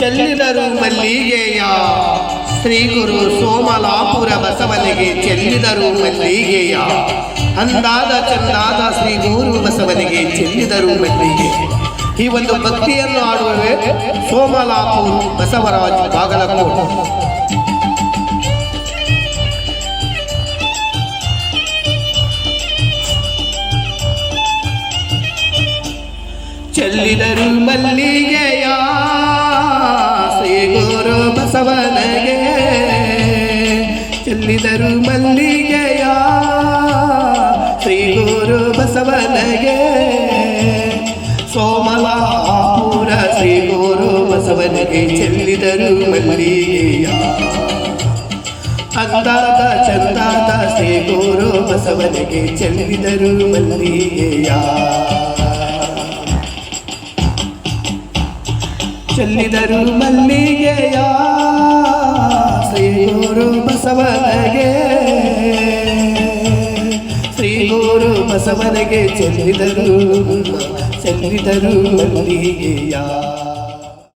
ಚೆಲ್ಲಿದರು ಮಲ್ಲಿಗೆಯ ಶ್ರೀ ಗುರು ಸೋಮಲಾಪುರ ಬಸವನಿಗೆ ಚೆಲ್ಲಿದರು ಮಲ್ಲಿಗೆಯ ಅಂದಾದ ಚಂದಾದ ಶ್ರೀ ಗುರು ಬಸವನಿಗೆ ಚೆಲ್ಲಿದರು ಮಲ್ಲಿಗೆ. ಈ ಒಂದು ಭಕ್ತಿಯನ್ನು ಆಡುವವೇ ಸೋಮಲಾಪುರ ಬಸವರಾಜ್ ಬಾಗಲಕೋಟೆ. ಚೆಲ್ಲಿದರು ಮಲ್ಲಿಗೆಯ ಶ್ರೀ ಗುರು ಬಸವನಿಗೆ ಚೆಲ್ಲಿದರು ಮಲ್ಲಿಗೆಯ ಶ್ರೀ ಗುರು ಬಸವನಿಗೆ ಸೋಮಲಾಪುರ ಶ್ರೀ ಗುರು ಬಸವನಿಗೆ ಚೆಲ್ಲಿದರು ಮಲ್ಲಿಗೆಯ ಅಂದಾದ ಚಂದಾದ ಶ್ರೀ ಗುರು ಬಸವನಿಗೆ ಚೆಲ್ಲಿದರು ಮಲ್ಲಿಗೆಯ ಚೆಲ್ಲಿದರು ಮಲ್ಲಿಗೆಯ ಶ್ರೀ ಗುರು ಬಸವನಿಗೆ ಶ್ರೀ ಗುರು ಬಸವನಿಗೆ ಚೆಲ್ಲಿದರು ಮಲ್ಲಿಗೆಯ.